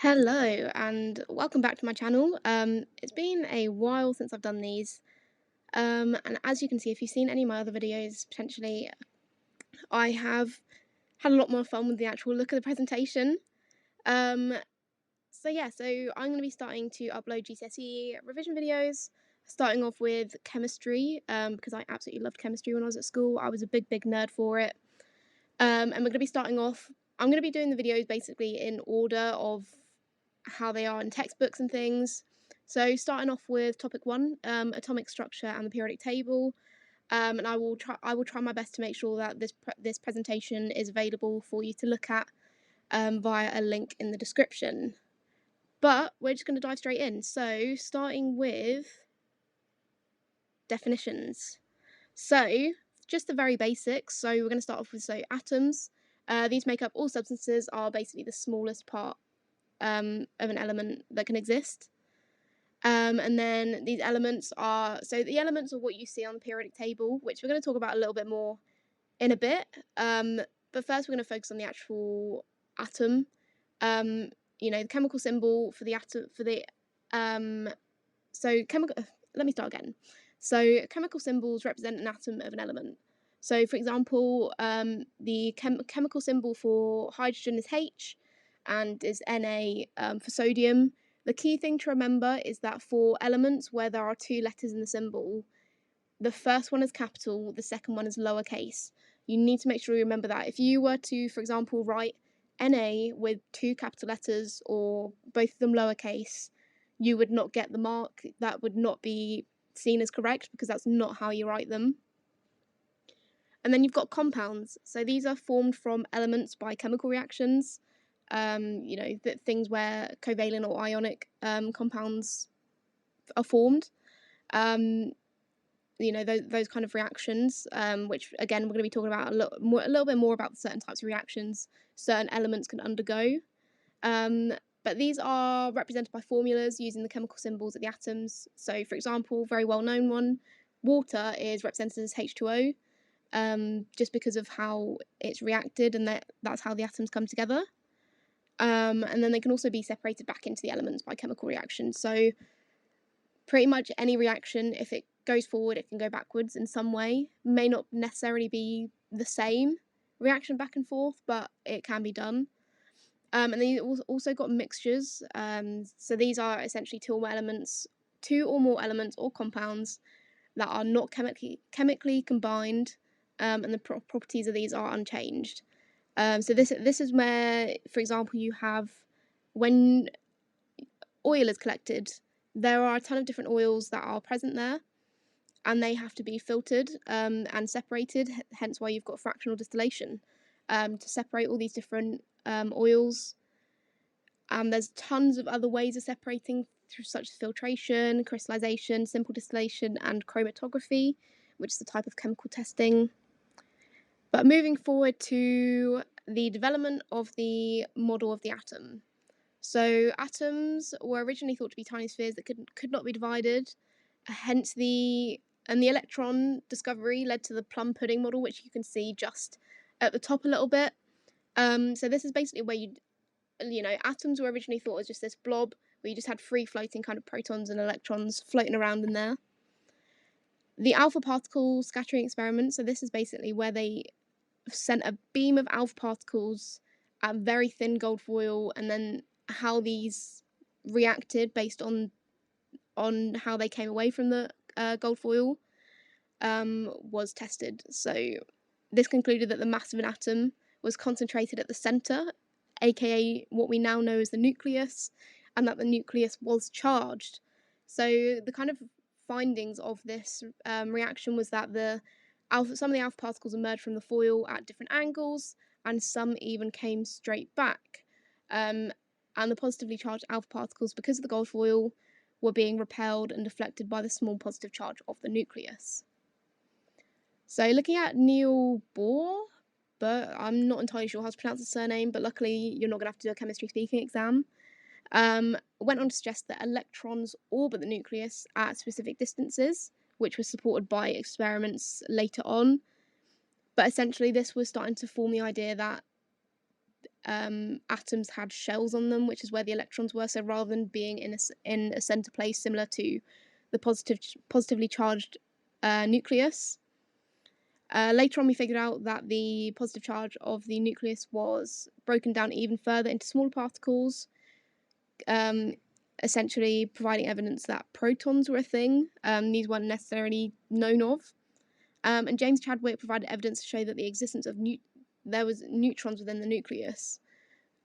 Hello and welcome back to my channel. It's been a while since I've done these, and as you can see, if you've seen any of my other videos, potentially, I have had a lot more fun with the actual look of the presentation. Um, so I'm going to be starting to upload GCSE revision videos, starting off with chemistry, because I absolutely loved chemistry when I was at school. I was a big nerd for it. And we're going to be starting off. I'm going to be doing the videos basically in order of how they are in textbooks and things. So starting off with topic 1, atomic structure and the periodic table. And I will try my best to make sure that this presentation is available for you to look at via a link in the description. But we're just going to dive straight in. So starting with definitions. So just the very basics. So we're going to start off with atoms. These make up all substances, are basically the smallest part of an element that can exist. And then these elements are, the elements are what you see on the periodic table, which we're going to talk about a little bit more in a bit. But first we're going to focus on the actual atom. The chemical symbol for the atom, let me start again. So chemical symbols represent an atom of an element. So for example, the chemical symbol for hydrogen is H and is Na for sodium. The key thing to remember is that for elements where there are two letters in the symbol, the first one is capital, the second one is lowercase. You need to make sure you remember that. If you were to, for example, write Na with two capital letters or both of them lowercase, you would not get the mark. That would not be seen as correct because that's not how you write them. And then you've got compounds. So these are formed from elements by chemical reactions. Things where covalent or ionic compounds are formed. Those kind of reactions, which again we're going to be talking about a little bit more about certain types of reactions certain elements can undergo. But these are represented by formulas using the chemical symbols of the atoms. So, for example, very well known one, water is represented as H2O, just because of how it's reacted and that's how the atoms come together. And then they can also be separated back into the elements by chemical reactions. So pretty much any reaction, if it goes forward, it can go backwards in some way. May not necessarily be the same reaction back and forth, but it can be done. And then you also got mixtures. So these are essentially two or more elements or compounds that are not chemically combined, and the properties of these are unchanged. So this is where, for example, you have when oil is collected, there are a ton of different oils that are present there, and they have to be filtered and separated. Hence why you've got fractional distillation to separate all these different oils. There's tons of other ways of separating, such as filtration, crystallization, simple distillation, and chromatography, which is a type of chemical testing. But moving forward to the development of the model of the atom. So atoms were originally thought to be tiny spheres that could not be divided. Hence the electron discovery led to the plum pudding model, which you can see just at the top a little bit. So this is basically where atoms were originally thought as just this blob where you just had free floating kind of protons and electrons floating around in there. The alpha particle scattering experiment, so this is basically where they sent a beam of alpha particles at very thin gold foil, and then how these reacted based on how they came away from the gold foil was tested. So this concluded that the mass of an atom was concentrated at the centre, aka what we now know as the nucleus, and that the nucleus was charged. So the kind of findings of this reaction was that some of the alpha particles emerged from the foil at different angles, and some even came straight back. And the positively charged alpha particles, because of the gold foil, were being repelled and deflected by the small positive charge of the nucleus. So looking at Neil Bohr, but I'm not entirely sure how to pronounce his surname, but luckily you're not going to have to do a chemistry speaking exam, went on to suggest that electrons orbit the nucleus at specific distances, which was supported by experiments later on. But essentially this was starting to form the idea that atoms had shells on them, which is where the electrons were. So rather than being in a center place similar to the positively charged nucleus. Later on, we figured out that the positive charge of the nucleus was broken down even further into smaller particles, essentially providing evidence that protons were a thing. These weren't necessarily known of. And James Chadwick provided evidence to show that the existence of there was neutrons within the nucleus.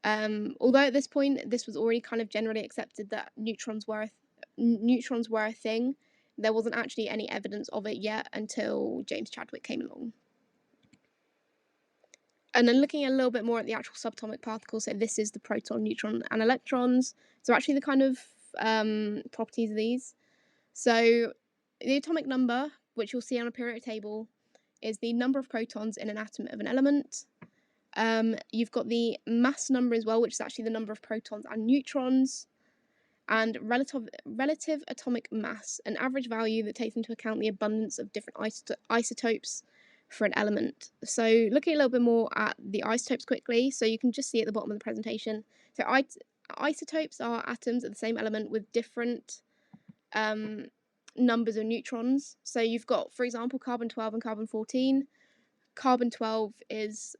Although at this point, this was already kind of generally accepted that neutrons were a thing, there wasn't actually any evidence of it yet until James Chadwick came along. And then looking a little bit more at the actual subatomic particles, so this is the proton, neutron, and electrons. So actually the kind of properties of these. So the atomic number, which you'll see on a periodic table, is the number of protons in an atom of an element. You've got the mass number as well, which is actually the number of protons and neutrons. And relative atomic mass, an average value that takes into account the abundance of different isotopes for an element. So looking a little bit more at the isotopes quickly, so you can just see at the bottom of the presentation. So isotopes are atoms of the same element with different numbers of neutrons. So you've got, for example, carbon-12 and carbon-14. Carbon-12 is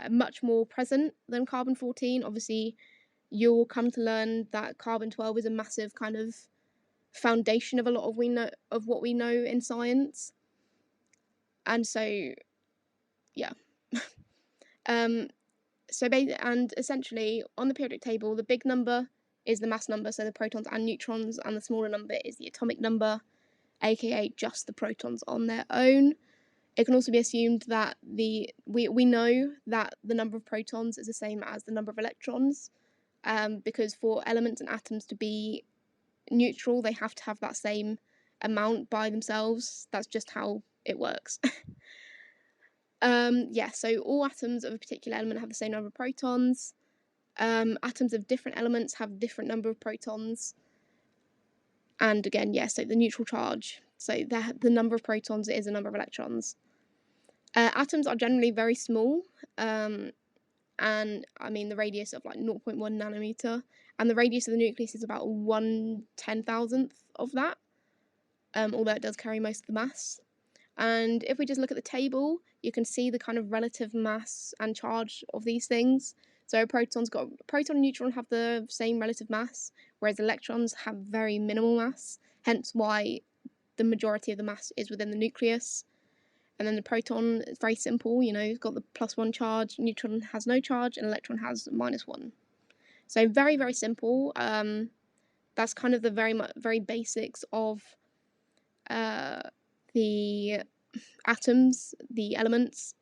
much more present than carbon-14. Obviously, you'll come to learn that carbon-12 is a massive kind of foundation of a lot of what we know in science. And so, yeah. And essentially, on the periodic table, the big number is the mass number, so the protons and neutrons, and the smaller number is the atomic number, aka just the protons on their own. It can also be assumed that we know that the number of protons is the same as the number of electrons, because for elements and atoms to be neutral, they have to have that same amount by themselves. That's just how it works. So all atoms of a particular element have the same number of protons. Atoms of different elements have different number of protons. And again, so the neutral charge, so the number of protons is the number of electrons. Atoms are generally very small, and I mean the radius of like 0.1 nanometer, and the radius of the nucleus is about 1/10,000th of that, although it does carry most of the mass. And if we just look at the table, you can see the kind of relative mass and charge of these things. So proton and neutron have the same relative mass, whereas electrons have very minimal mass, hence why the majority of the mass is within the nucleus. And then the proton is very simple, you've got the +1 charge, neutron has no charge, and electron has -1. So very, very simple. That's kind of the very basics of the atoms, the elements.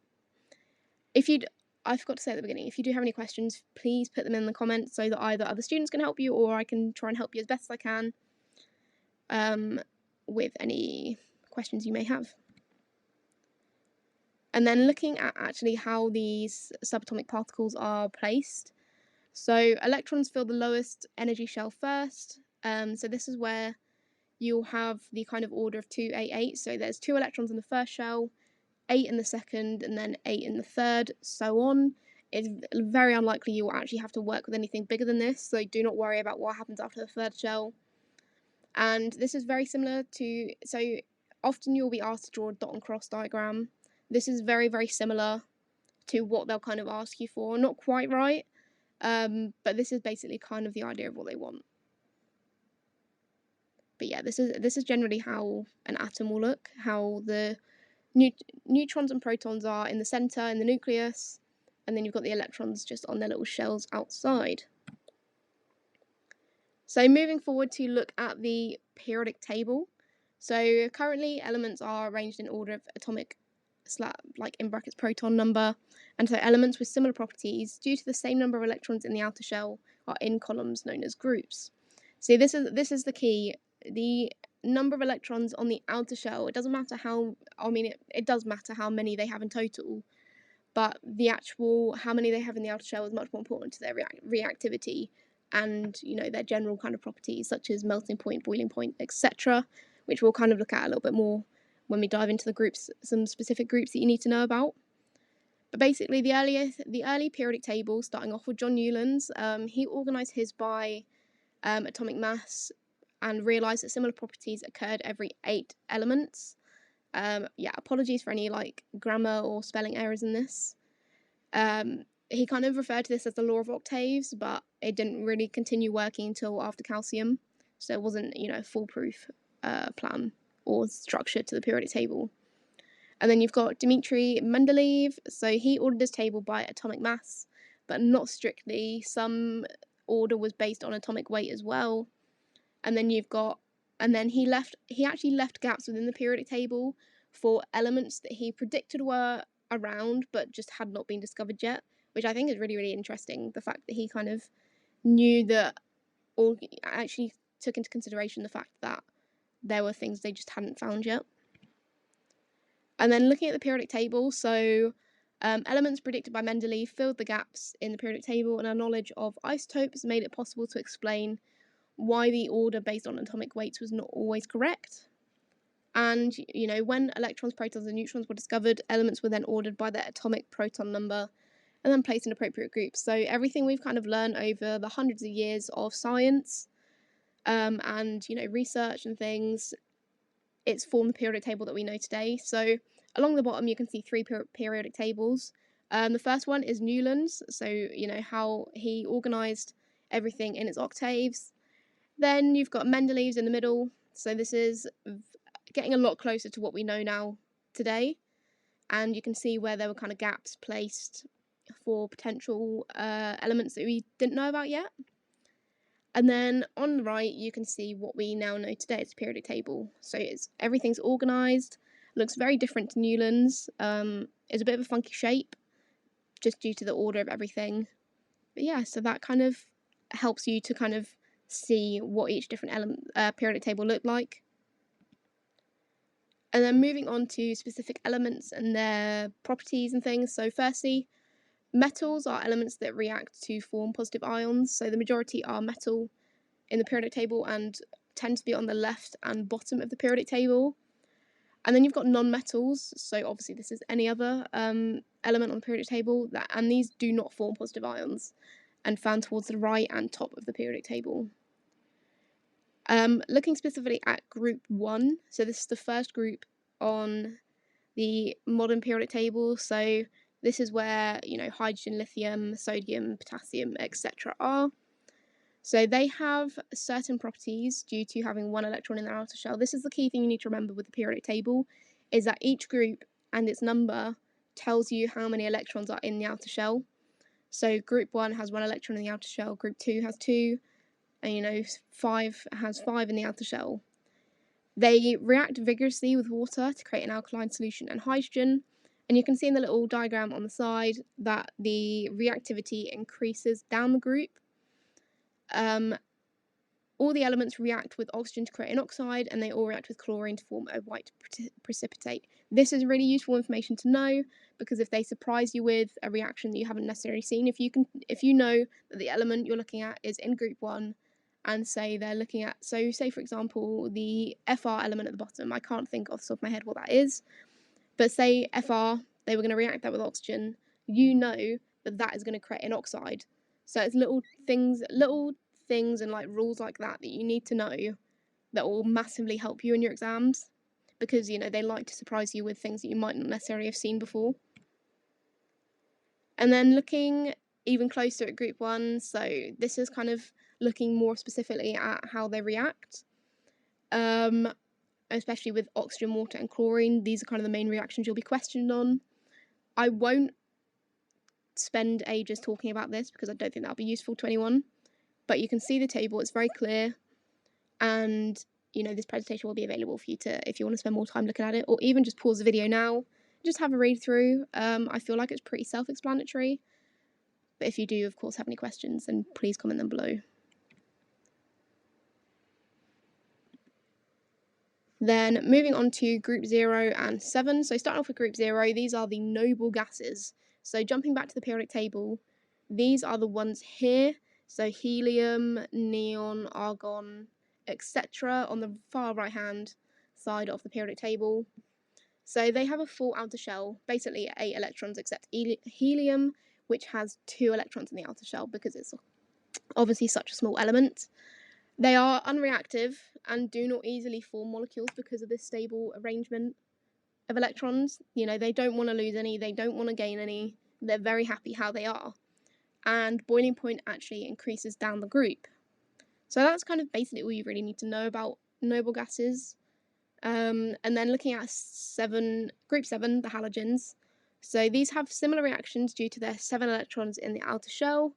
I forgot to say at the beginning, if you do have any questions, please put them in the comments so that either other students can help you or I can try and help you as best as I can with any questions you may have. And then looking at actually how these subatomic particles are placed. So electrons fill the lowest energy shell first. So this is where you'll have the kind of order of 2, 8, 8. So there's 2 electrons in the first shell, 8 in the second, and then 8 in the third, so on. It's very unlikely you will actually have to work with anything bigger than this, so do not worry about what happens after the third shell. And this is very similar to, so often you'll be asked to draw a dot and cross diagram. This is very, very similar to what they'll kind of ask you for. Not quite right, but this is basically kind of the idea of what they want. But yeah, this is generally how an atom will look, how the neutrons and protons are in the center, in the nucleus, and then you've got the electrons just on their little shells outside. So moving forward to look at the periodic table. So currently elements are arranged in order of atomic like in brackets proton number, and so elements with similar properties due to the same number of electrons in the outer shell are in columns known as groups. So this is the key. The number of electrons on the outer shell, it doesn't matter it does matter how many they have in total, but the actual how many they have in the outer shell is much more important to their reactivity and their general kind of properties such as melting point, boiling point, etc., which we'll kind of look at a little bit more when we dive into the groups, some specific groups that you need to know about. But basically, the early periodic table, starting off with John Newlands, he organised his by atomic mass and realised that similar properties occurred every 8 elements. Apologies for any grammar or spelling errors in this. He kind of referred to this as the law of octaves, but it didn't really continue working until after calcium, so it wasn't a foolproof plan or structure to the periodic table. And then you've got Dmitry Mendeleev, so he ordered his table by atomic mass, but not strictly. Some order was based on atomic weight as well. And then he actually left gaps within the periodic table for elements that he predicted were around but just had not been discovered yet, which I think is really, really interesting. The fact that he kind of knew that, or actually took into consideration the fact that there were things they just hadn't found yet. And then looking at the periodic table, so elements predicted by Mendeleev filled the gaps in the periodic table, and our knowledge of isotopes made it possible to explain why the order based on atomic weights was not always correct. And, when electrons, protons, and neutrons were discovered, elements were then ordered by their atomic proton number and then placed in appropriate groups. So everything we've kind of learned over the hundreds of years of science and, research and things, it's formed the periodic table that we know today. So along the bottom, you can see 3 periodic tables. The first one is Newlands, so how he organised everything in its octaves. Then you've got Mendeleev's in the middle, so this is getting a lot closer to what we know now today, and you can see where there were kind of gaps placed for potential elements that we didn't know about yet. And then on the right, you can see what we now know today as a periodic table. So everything's organised, looks very different to Newlands. It's a bit of a funky shape, just due to the order of everything. But yeah, so that kind of helps you to kind of see what each different periodic table looked like. And then moving on to specific elements and their properties and things. So firstly, metals are elements that react to form positive ions. So the majority are metal in the periodic table and tend to be on the left and bottom of the periodic table. And then you've got non-metals. So obviously this is any other element on the periodic table, and these do not form positive ions and found towards the right and top of the periodic table. Looking specifically at group 1, so this is the first group on the modern periodic table. So this is where hydrogen, lithium, sodium, potassium, etc. are. So they have certain properties due to having 1 electron in their outer shell. This is the key thing you need to remember with the periodic table, is that each group and its number tells you how many electrons are in the outer shell. So group 1 has 1 electron in the outer shell, group 2 has 2, and 5 has 5 in the outer shell. They react vigorously with water to create an alkaline solution and hydrogen, and you can see in the little diagram on the side that the reactivity increases down the group. All the elements react with oxygen to create an oxide, and they all react with chlorine to form a white precipitate. This is really useful information to know, because if they surprise you with a reaction that you haven't necessarily seen, if you know that the element you're looking at is in group 1, and say they're looking at, so say for example the Fr element at the bottom, I can't think off the top of my head what that is, but say Fr, they were going to react that with oxygen, you know that is going to create an oxide. So it's little things and rules like that you need to know that will massively help you in your exams, because they like to surprise you with things that you might not necessarily have seen before. And then looking even closer at group 1, so this is kind of looking more specifically at how they react, especially with oxygen, water and chlorine. These are kind of the main reactions you'll be questioned on. I won't spend ages talking about this because I don't think that'll be useful to anyone, but you can see the table, it's very clear, and this presentation will be available for you if you want to spend more time looking at it, or even just pause the video now, just have a read through. I feel like it's pretty self-explanatory, but if you do of course have any questions, then please comment them below. Then moving on to group 0 and 7. So starting off with group 0, these are the noble gases. So jumping back to the periodic table, these are the ones here. So helium, neon, argon, etc. on the far right hand side of the periodic table. So they have a full outer shell, basically 8 electrons except helium, which has 2 electrons in the outer shell because it's obviously such a small element. They are unreactive and do not easily form molecules because of this stable arrangement of electrons. They don't want to lose any, they don't want to gain any, they're very happy how they are. And boiling point actually increases down the group. So that's kind of basically all you really need to know about noble gases. And then looking at group 7, the halogens. So these have similar reactions due to their 7 electrons in the outer shell.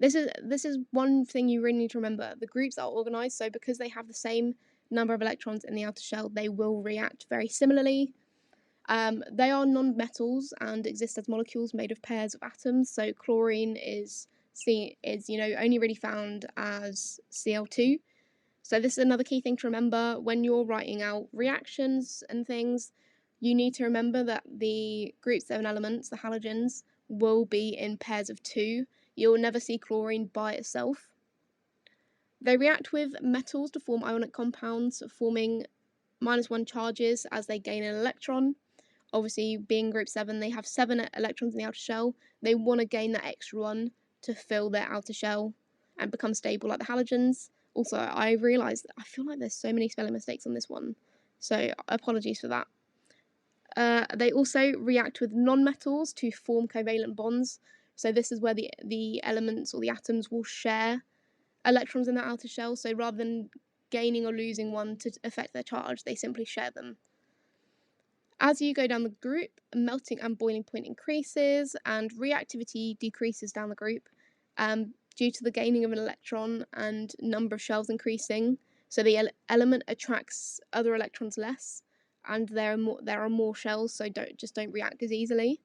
This is one thing you really need to remember. The groups are organised, so because they have the same number of electrons in the outer shell, they will react very similarly. They are non-metals and exist as molecules made of pairs of atoms. So chlorine is only really found as Cl2. So this is another key thing to remember when you're writing out reactions and things. You need to remember that the group 7 elements, the halogens, will be in pairs of 2. You'll never see chlorine by itself. They react with metals to form ionic compounds, forming -1 charges as they gain an electron. Obviously, being group 7, they have 7 electrons in the outer shell. They want to gain that extra one to fill their outer shell and become stable like the halogens. Also, I realised I feel like there's so many spelling mistakes on this one, so apologies for that. They also react with non-metals to form covalent bonds. So this is where the elements or the atoms will share electrons in their outer shell. So rather than gaining or losing one to affect their charge, they simply share them. As you go down the group, melting and boiling point increases and reactivity decreases down the group due to the gaining of an electron and number of shells increasing. So the element attracts other electrons less, and there are more shells, so don't react as easily.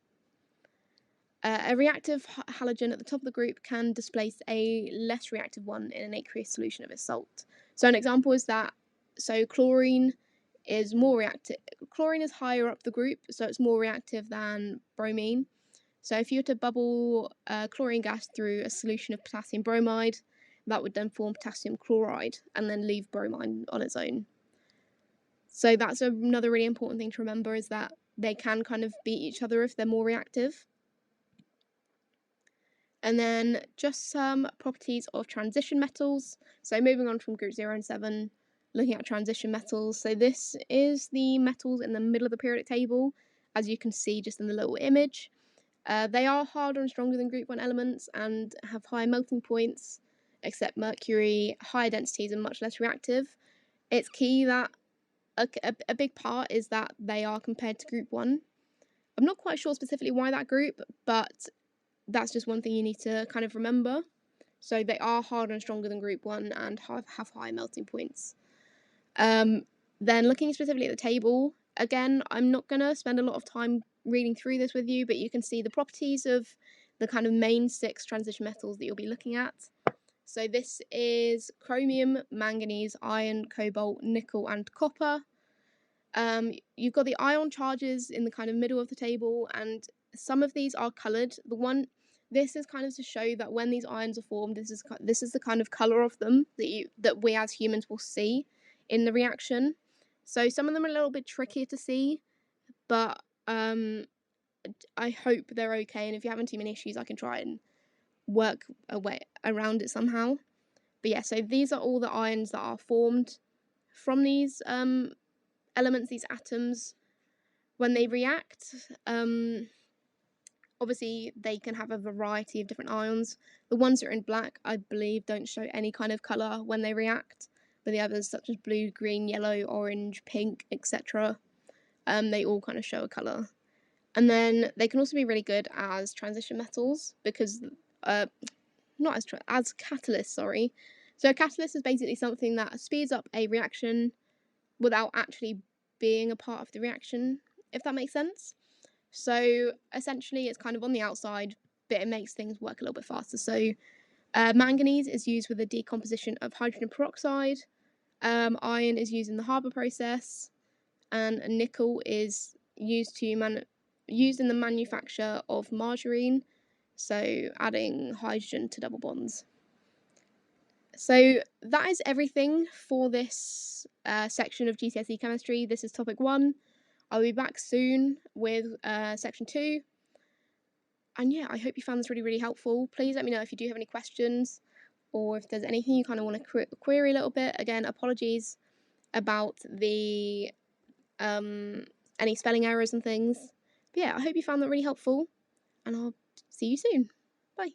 A reactive halogen at the top of the group can displace a less reactive one in an aqueous solution of its salt. So an example is that chlorine is more reactive. Chlorine is higher up the group, so it's more reactive than bromine. So if you were to bubble chlorine gas through a solution of potassium bromide, that would then form potassium chloride and then leave bromine on its own. So that's another really important thing to remember, is that they can kind of beat each other if they're more reactive. And then just some properties of transition metals. So moving on from group 0 and 7, looking at transition metals. So this is the metals in the middle of the periodic table, as you can see just in the little image. They are harder and stronger than group 1 elements and have higher melting points, except mercury, higher densities and much less reactive. It's key that a big part is that they are compared to group 1. I'm not quite sure specifically why that group, but that's just one thing you need to kind of remember. So they are harder and stronger than group 1 and have high melting points. Then looking specifically at the table, again, I'm not going to spend a lot of time reading through this with you, but you can see the properties of the kind of main 6 transition metals that you'll be looking at. So this is chromium, manganese, iron, cobalt, nickel, and copper. You've got the ion charges in the kind of middle of the table, and some of these are coloured. This is kind of to show that when these ions are formed, this is the kind of colour of them that we as humans will see in the reaction. So some of them are a little bit trickier to see, but I hope they're okay. And if you're having too many issues, I can try and work a way around it somehow. But yeah, so these are all the ions that are formed from these elements, these atoms, when they react. Obviously, they can have a variety of different ions. The ones that are in black, I believe, don't show any kind of colour when they react, but the others, such as blue, green, yellow, orange, pink, etc., they all kind of show a colour. And then they can also be really good as transition metals because, not as catalysts, sorry. So a catalyst is basically something that speeds up a reaction without actually being a part of the reaction, if that makes sense. So essentially it's kind of on the outside, but it makes things work a little bit faster. So manganese is used with the decomposition of hydrogen peroxide, iron is used in the Haber process, and nickel is used in the manufacture of margarine, so adding hydrogen to double bonds. So that is everything for this section of GCSE chemistry. This is topic 1. I'll be back soon with section 2. And yeah, I hope you found this really, really helpful. Please let me know if you do have any questions or if there's anything you kind of want to query a little bit. Again, apologies about the any spelling errors and things. But yeah, I hope you found that really helpful, and I'll see you soon. Bye.